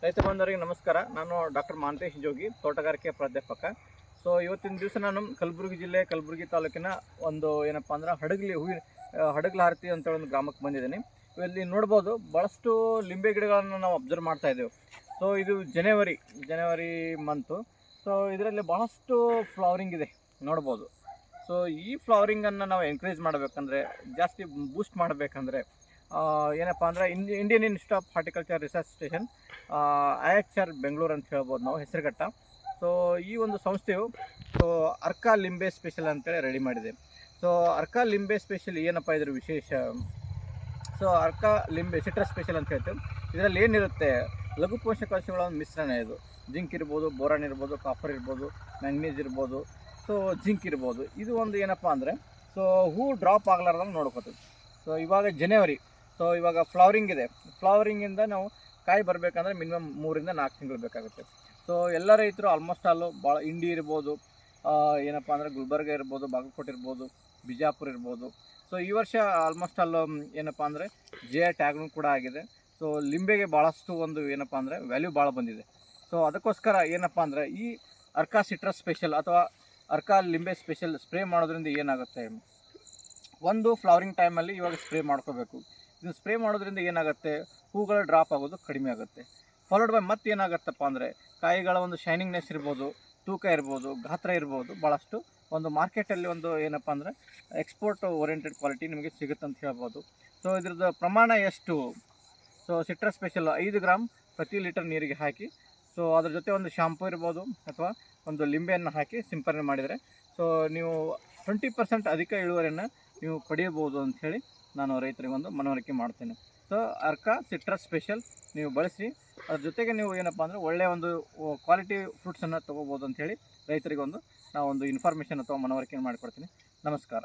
ರೈತ ಬಾಂಧವರಿಗೆ ನಮಸ್ಕಾರ. ನಾನು ಡಾಕ್ಟರ್ ಮಾಂತೇಶ್ ಜೋಗಿ, ತೋಟಗಾರಿಕೆ ಪ್ರಾಧ್ಯಾಪಕ. ಸೊ ಇವತ್ತಿನ ದಿವಸ ನಾನು ಕಲಬುರಗಿ ಜಿಲ್ಲೆ ಕಲಬುರಗಿ ತಾಲೂಕಿನ ಒಂದು ಏನಪ್ಪ ಅಂದ್ರೆ ಹಡಗಲಹಾರತಿ ಅಂತ ಒಂದು ಗ್ರಾಮಕ್ಕೆ ಬಂದಿದ್ದೀನಿ. ಇಲ್ಲಿ ನೋಡ್ಬೋದು ಭಾಳಷ್ಟು ಲಿಂಬೆ ಗಿಡಗಳನ್ನು ನಾವು ಅಬ್ಸರ್ವ್ ಮಾಡ್ತಾ ಇದ್ದೇವೆ. ಸೊ ಇದು ಜನವರಿ ಮಂತು. ಸೊ ಇದರಲ್ಲಿ ಭಾಳಷ್ಟು ಫ್ಲವರಿಂಗ್ ಇದೆ ನೋಡ್ಬೋದು. ಸೊ ಈ ಫ್ಲವರಿಂಗನ್ನು ನಾವು ಎನ್ಕರೇಜ್ ಮಾಡಬೇಕಂದ್ರೆ, ಜಾಸ್ತಿ ಬೂಸ್ಟ್ ಮಾಡಬೇಕಂದ್ರೆ ಏನಪ್ಪ ಅಂದರೆ Indian institute of horticulture research station, IHR Bengaluru ಅಂತ ಹೇಳ್ಬೋದು ನಾವು, ಹೆಸರುಘಟ್ಟ. ಸೊ ಈ ಒಂದು ಸಂಸ್ಥೆಯು ಅರ್ಕಾ ಲಿಂಬೆ ಸ್ಪೆಷಲ್ ಅಂತೇಳಿ ರೆಡಿ ಮಾಡಿದೆ. ಸೊ ಅರ್ಕಾ ಲಿಂಬೆ ಸ್ಪೆಷಲ್ ಏನಪ್ಪ ಇದ್ರ ವಿಶೇಷ? ಸೊ ಅರ್ಕಾ ಲಿಂಬೆ ಸಿಟ್ರಸ್ ಸ್ಪೆಷಲ್ ಅಂತ ಹೇಳ್ತೀವಿ. ಇದರಲ್ಲಿ ಏನಿರುತ್ತೆ, ಲಘು ಪೋಷಕಾಂಶಗಳ ಒಂದು ಮಿಶ್ರಣ. ಇದು ಜಿಂಕ್ ಇರ್ಬೋದು, ಬೋರಾನ್ ಇರ್ಬೋದು, ಕಾಪರ್ ಇರ್ಬೋದು, ಮ್ಯಾಂಗ್ನೀಸ್ ಇರ್ಬೋದು, ಸೊ ಜಿಂಕ್ ಇರ್ಬೋದು. ಇದು ಒಂದು ಏನಪ್ಪ ಅಂದರೆ ಸೊ ಹೂ ಡ್ರಾಪ್ ಆಗಲಾರ್ದಂಗೆ ನೋಡ್ಕೋತೀವಿ. ಸೊ ಇವಾಗ ಜನವರಿ, ಸೊ ಇವಾಗ ಫ್ಲವರಿಂಗ್ ಇದೆ. ಫ್ಲವರಿಂಗಿಂದ ನಾವು ಕಾಯಿ ಬರಬೇಕಂದ್ರೆ ಮಿನಿಮಮ್ 3 ರಿಂದ 4 ತಿಂಗಳು ಬೇಕಾಗುತ್ತೆ. ಸೊ ಎಲ್ಲ ರೈತರು ಆಲ್ಮೋಸ್ಟ್ ಭಾಳ ಇಂಡಿ ಇರ್ಬೋದು, ಏನಪ್ಪ ಅಂದರೆ ಗುಲ್ಬರ್ಗ ಇರ್ಬೋದು, ಬಾಗಲಕೋಟೆ ಇರ್ಬೋದು, ಬಿಜಾಪುರ ಇರ್ಬೋದು. ಸೊ ಈ ವರ್ಷ ಆಲ್ಮೋಸ್ಟ್ ಏನಪ್ಪ ಅಂದರೆ GI ಟ್ಯಾಗ್ನೂ ಕೂಡ ಆಗಿದೆ. ಸೊ ಲಿಂಬೆಗೆ ಭಾಳಷ್ಟು ಒಂದು ಏನಪ್ಪ ಅಂದರೆ ವ್ಯಾಲ್ಯೂ ಭಾಳ ಬಂದಿದೆ. ಸೊ ಅದಕ್ಕೋಸ್ಕರ ಏನಪ್ಪ ಅಂದರೆ ಈ ಅರ್ಕಾ ಸಿಟ್ರಸ್ ಸ್ಪೆಷಲ್ ಅಥವಾ ಅರ್ಕಾ ಲಿಂಬೆ ಸ್ಪೆಷಲ್ ಸ್ಪ್ರೇ ಮಾಡೋದ್ರಿಂದ ಏನಾಗುತ್ತೆ, ಒಂದು ಫ್ಲವರಿಂಗ್ ಟೈಮಲ್ಲಿ ಇವಾಗ ಸ್ಪ್ರೇ ಮಾಡ್ಕೋಬೇಕು. ಇದನ್ನು ಸ್ಪ್ರೇ ಮಾಡೋದ್ರಿಂದ ಏನಾಗುತ್ತೆ, ಹೂಗಳು ಡ್ರಾಪ್ ಆಗೋದು ಕಡಿಮೆ ಆಗುತ್ತೆ. ಫಾಲೋಡ್ ಬೈ ಮತ್ತೆ ಏನಾಗುತ್ತಪ್ಪ ಅಂದರೆ ಕಾಯಿಗಳ ಒಂದು ಶೈನಿಂಗ್ನೆಸ್ ಇರ್ಬೋದು, ತೂಕ ಇರ್ಬೋದು, ಗಾತ್ರ ಇರ್ಬೋದು, ಭಾಳಷ್ಟು ಒಂದು ಮಾರ್ಕೆಟಲ್ಲಿ ಒಂದು ಏನಪ್ಪ ಅಂದರೆ ಎಕ್ಸ್ಪೋರ್ಟ್ ಓರಿಯೆಂಟೆಡ್ ಕ್ವಾಲಿಟಿ ನಿಮಗೆ ಸಿಗುತ್ತೆ ಅಂತ ಹೇಳ್ಬೋದು. ಸೊ ಇದ್ರದ್ದು ಪ್ರಮಾಣ ಎಷ್ಟು? ಸೊ ಸಿಟ್ರಸ್ ಸ್ಪೆಷಲ್ 5 ಗ್ರಾಮ್ ಪ್ರತಿ ಲೀಟರ್ ನೀರಿಗೆ ಹಾಕಿ, ಸೊ ಅದ್ರ ಜೊತೆ ಒಂದು ಶಾಂಪೂ ಇರ್ಬೋದು ಅಥವಾ ಒಂದು ಲಿಂಬೆಯನ್ನು ಹಾಕಿ ಸಿಂಪರಣೆ ಮಾಡಿದರೆ ಸೊ ನೀವು 20% ಅಧಿಕ ಇಳುವರಿಯನ್ನು ನೀವು ಪಡೆಯಬಹುದು ಅಂಥೇಳಿ ನಾನು ರೈತರಿಗೆ ಒಂದು ಮನವರಿಕೆ ಮಾಡ್ತೇನೆ. ಸೊ ಅರ್ಕಾ ಸಿಟ್ರಸ್ ಸ್ಪೆಷಲ್ ನೀವು ಬಳಸಿ, ಅದ್ರ ಜೊತೆಗೆ ನೀವು ಏನಪ್ಪ ಅಂದರೆ ಒಳ್ಳೆಯ ಒಂದು ಕ್ವಾಲಿಟಿ ಫ್ರೂಟ್ಸನ್ನು ತೊಗೋಬೋದು ಅಂಥೇಳಿ ರೈತರಿಗೆ ನಾವೊಂದು ಇನ್ಫಾರ್ಮೇಷನ್ ಅಥವಾ ಮನವರಿಕೆ ಮಾಡಿಕೊಡ್ತೀನಿ. ನಮಸ್ಕಾರ.